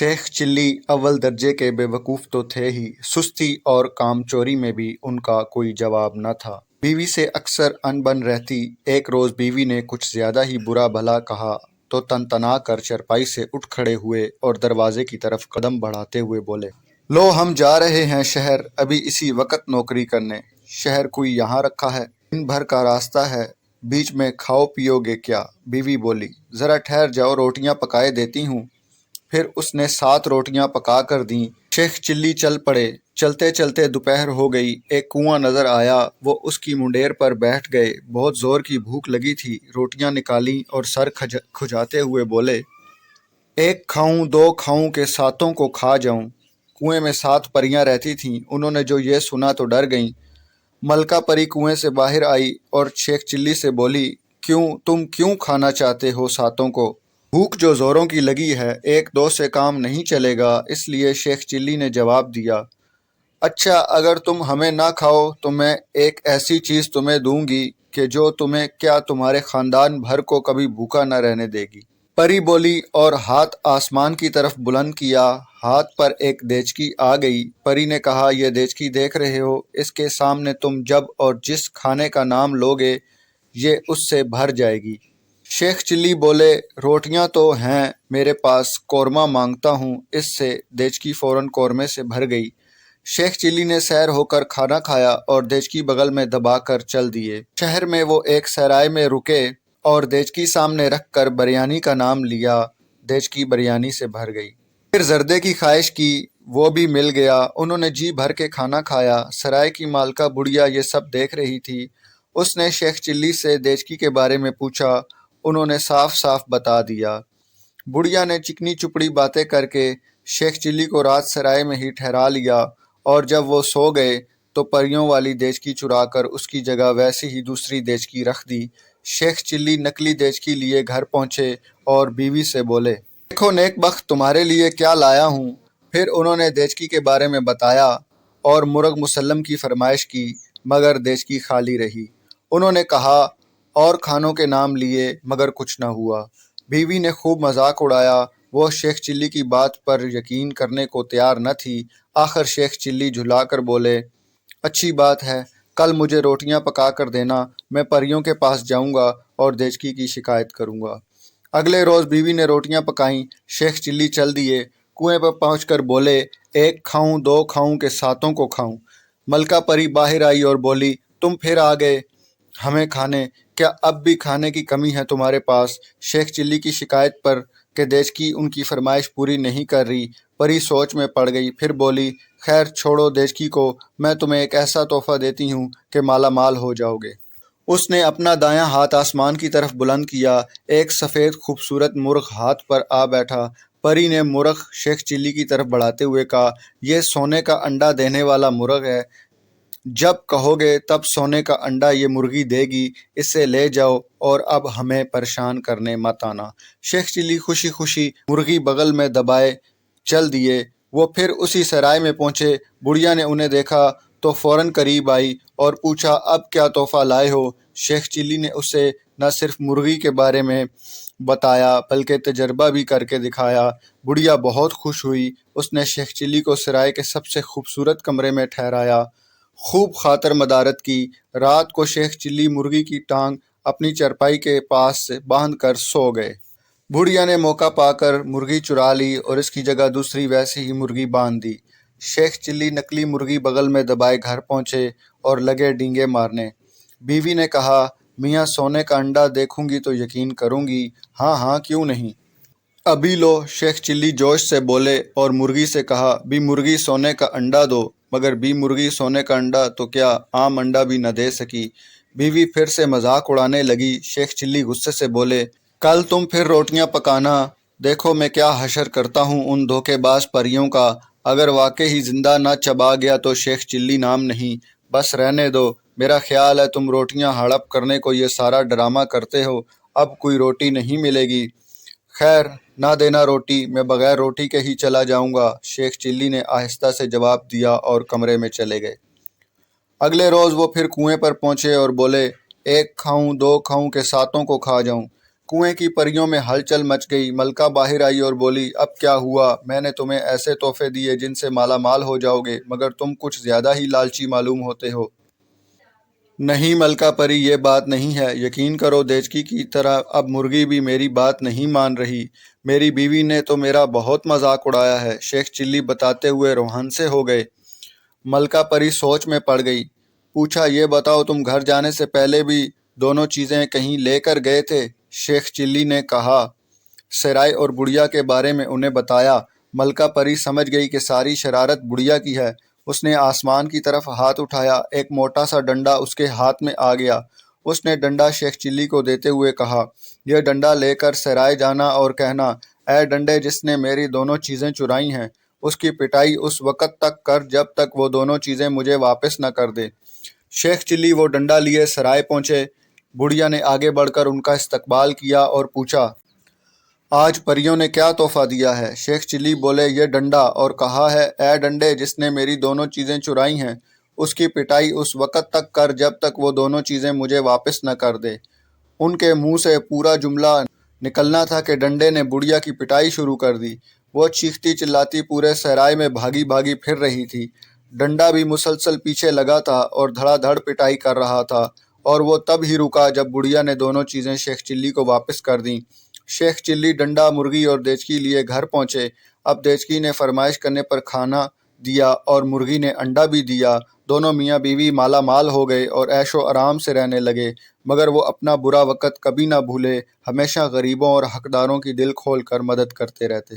Sheikh chilli अव्वल दर्जे के बेवकूफ़ तो थे ही, सुस्ती और कामचोरी में भी उनका कोई जवाब न था। बीवी से अक्सर अनबन रहती। एक रोज़ बीवी ने कुछ ज़्यादा ही बुरा भला कहा तो तनतना कर चरपाई से उठ खड़े हुए और दरवाजे की तरफ कदम बढ़ाते हुए बोले, लो हम जा रहे हैं शहर, अभी इसी वक्त नौकरी करने। शहर कोई यहाँ रखा है, दिन भर का रास्ता है, बीच में खाओ पियोगे क्या? बीवी बोली, ज़रा ठहर जाओ, रोटियां पकाए देती हूँ। फिर उसने 7 रोटियां पका कर दीं। शेख चिल्ली चल पड़े। चलते चलते दोपहर हो गई। एक कुआं नज़र आया, वो उसकी मुंडेर पर बैठ गए। बहुत ज़ोर की भूख लगी थी। रोटियां निकालीं और सर खुजाते हुए बोले, एक खाऊं, 2 खाऊं के 7 को खा जाऊं। कुएं में 7 परियां रहती थीं। उन्होंने जो ये सुना तो डर गईं। मलका परी कुएं से बाहर आई और शेख चिल्ली से बोली, तुम क्यों खाना चाहते हो 7 को? भूख जो ज़ोरों की लगी है, 1-2 से काम नहीं चलेगा। इसलिए शेख चिल्ली ने जवाब दिया, अच्छा अगर तुम हमें ना खाओ तो मैं एक ऐसी चीज़ तुम्हें दूंगी कि जो तुम्हें क्या तुम्हारे ख़ानदान भर को कभी भूखा न रहने देगी। परी बोली और हाथ आसमान की तरफ बुलंद किया। हाथ पर एक देचकी आ गई। परी ने कहा, यह देचकी देख रहे हो, इसके सामने तुम जब और जिस खाने का नाम लोगे ये उससे भर जाएगी। शेख चिल्ली बोले, रोटियां तो हैं मेरे पास, कौरमा मांगता हूँ इससे। देचकी फ़ौरन कौरमे से भर गई। शेख चिल्ली ने सैर होकर खाना खाया और देचकी बगल में दबाकर चल दिए। शहर में वो एक सराय में रुके और देचकी सामने रखकर बिरयानी का नाम लिया। देचकी बिरयानी से भर गई। फिर जर्दे की ख्वाहिश की, वो भी मिल गया। उन्होंने जी भर के खाना खाया। सराय की मालका बुढ़िया ये सब देख रही थी। उसने शेख चिल्ली से देचकी के बारे में पूछा। उन्होंने साफ साफ बता दिया। बुढ़िया ने चिकनी चुपड़ी बातें करके शेख चिल्ली को रात सराय में ही ठहरा लिया और जब वो सो गए तो परियों वाली देचकी चुराकर उसकी जगह वैसी ही दूसरी देचकी रख दी। शेख चिल्ली नकली देचकी लिए घर पहुंचे और बीवी से बोले, देखो नेकबख्त, तुम्हारे लिए क्या लाया हूँ। फिर उन्होंने देचकी के बारे में बताया और मुर्ग मुसल्लम की फरमाइश की, मगर देचकी खाली रही। उन्होंने कहा और खानों के नाम लिए, मगर कुछ न हुआ। बीवी ने खूब मजाक उड़ाया। वो शेख चिल्ली की बात पर यकीन करने को तैयार न थी। आखिर शेख चिल्ली झुलाकर बोले, अच्छी बात है, कल मुझे रोटियां पका कर देना, मैं परियों के पास जाऊंगा और देचकी की शिकायत करूंगा। अगले रोज़ बीवी ने रोटियां पकाईं। शेख चिल्ली चल दिए। कुएं पर पहुंचकर बोले, 1 खाऊं, 2 खाऊं के 7 को खाऊं। मलका परी बाहर आई और बोली, तुम फिर आ गए हमें खाने, क्या अब भी खाने की कमी है तुम्हारे पास? शेख चिल्ली की शिकायत पर कि देचकी उनकी फरमाइश पूरी नहीं कर रही, परी सोच में पड़ गई। फिर बोली, खैर छोड़ो देचकी को, मैं तुम्हें एक ऐसा तोहफा देती हूँ कि माला माल हो जाओगे। उसने अपना दायां हाथ आसमान की तरफ बुलंद किया। एक सफ़ेद खूबसूरत मुर्ग हाथ पर आ बैठा। परी ने मुर्ग शेख चिल्ली की तरफ बढ़ाते हुए कहा, यह सोने का अंडा देने वाला मुर्ग है, जब कहोगे तब सोने का अंडा ये मुर्गी देगी। इसे ले जाओ और अब हमें परेशान करने मत आना। शेख चिल्ली खुशी खुशी मुर्गी बगल में दबाए चल दिए। वो फिर उसी सराय में पहुंचे। बुढ़िया ने उन्हें देखा तो फौरन करीब आई और पूछा, अब क्या तोहफा लाए हो? शेख चिल्ली ने उसे न सिर्फ मुर्गी के बारे में बताया बल्कि तजर्बा भी करके दिखाया। बुढ़िया बहुत खुश हुई। उसने शेख चिल्ली को सराय के सबसे खूबसूरत कमरे में ठहराया, खूब खातर मदारत की। रात को शेख चिल्ली मुर्गी की टांग अपनी चरपाई के पास से बांध कर सो गए। बुढ़िया ने मौका पाकर मुर्गी चुरा ली और इसकी जगह दूसरी वैसी ही मुर्गी बांध दी। शेख चिल्ली नकली मुर्गी बगल में दबाए घर पहुंचे और लगे डींगे मारने। बीवी ने कहा, मियाँ सोने का अंडा देखूंगी तो यकीन करूंगी। हाँ हाँ क्यों नहीं, अभी लो। शेख चिल्ली जोश से बोले और मुर्गी से कहा, बी मुर्गी सोने का अंडा दो। मगर बी मुर्गी सोने का अंडा तो क्या आम अंडा भी न दे सकी। बीवी फिर से मजाक उड़ाने लगी। शेख चिल्ली गुस्से से बोले, कल तुम फिर रोटियां पकाना, देखो मैं क्या हशर करता हूँ उन धोखेबाज परियों का। अगर वाकई ही जिंदा न चबा गया तो शेख चिल्ली नाम नहीं, बस रहने दो। मेरा ख्याल है तुम रोटियां हड़प करने को ये सारा ड्रामा करते हो, अब कोई रोटी नहीं मिलेगी। खैर ना देना रोटी, मैं बगैर रोटी के ही चला जाऊंगा। शेख चिल्ली ने आहिस्ता से जवाब दिया और कमरे में चले गए। अगले रोज़ वो फिर कुएं पर पहुंचे और बोले, 1 खाऊं, 2 खाऊं के 7 को खा जाऊं। کنویں کی پریوں میں ہلچل مچ گئی۔ ملکہ باہر آئی اور بولی، اب کیا ہوا؟ میں نے تمہیں ایسے تحفے دیے جن سے مالا مال ہو جاؤ گے، مگر تم کچھ زیادہ ہی لالچی معلوم ہوتے ہو۔ نہیں ملکہ پری، یہ بات نہیں ہے۔ یقین کرو دیچکی کی طرح اب مرغی بھی میری بات نہیں مان رہی۔ میری بیوی نے تو میرا بہت مذاق اڑایا ہے، شیخ چلی بتاتے ہوئے روہن سے ہو گئے۔ ملکہ پری سوچ میں پڑ گئی۔ پوچھا، یہ بتاؤ تم گھر جانے سے پہلے بھی دونوں چیزیں کہیں لے کر گئے تھے؟ شیخ چلی نے کہا۔ سرائے اور بڑھیا کے بارے میں انہیں بتایا۔ ملکہ پری سمجھ گئی کہ ساری شرارت بڑھیا کی ہے۔ اس نے آسمان کی طرف ہاتھ اٹھایا، ایک موٹا سا ڈنڈا اس کے ہاتھ میں آ گیا۔ اس نے ڈنڈا شیخ چلی کو دیتے ہوئے کہا، یہ ڈنڈا لے کر سرائے جانا اور کہنا، اے ڈنڈے جس نے میری دونوں چیزیں چرائی ہیں، اس کی پٹائی اس وقت تک کر جب تک وہ دونوں چیزیں مجھے واپس نہ کر دے۔ شیخ چلی وہ ڈنڈا لیے سرائے پہنچے۔ بڑھیا نے آگے بڑھ کر ان کا استقبال کیا اور پوچھا، آج پریوں نے کیا تحفہ دیا ہے؟ شیخ چلی بولے، یہ ڈنڈا، اور کہا ہے، اے ڈنڈے جس نے میری دونوں چیزیں چرائی ہیں، اس کی پٹائی اس وقت تک کر جب تک وہ دونوں چیزیں مجھے واپس نہ کر دے۔ ان کے منہ سے پورا جملہ نکلنا تھا کہ ڈنڈے نے بڑھیا کی پٹائی شروع کر دی۔ وہ چیختی چلاتی پورے سرائے میں بھاگی بھاگی پھر رہی تھی۔ ڈنڈا بھی مسلسل پیچھے لگا تھا اور دھڑا دھڑ پٹائی کر رہا تھا، اور وہ تب ہی رکا جب بڑھیا نے دونوں چیزیں شیخ چلی کو واپس کر دیں۔ شیخ چلی ڈنڈا، مرغی اور دیچکی لیے گھر پہنچے۔ اب دیچکی نے فرمائش کرنے پر کھانا دیا اور مرغی نے انڈا بھی دیا۔ دونوں میاں بیوی مالا مال ہو گئے اور عیش و آرام سے رہنے لگے، مگر وہ اپنا برا وقت کبھی نہ بھولے، ہمیشہ غریبوں اور حقداروں کی دل کھول کر مدد کرتے رہتے۔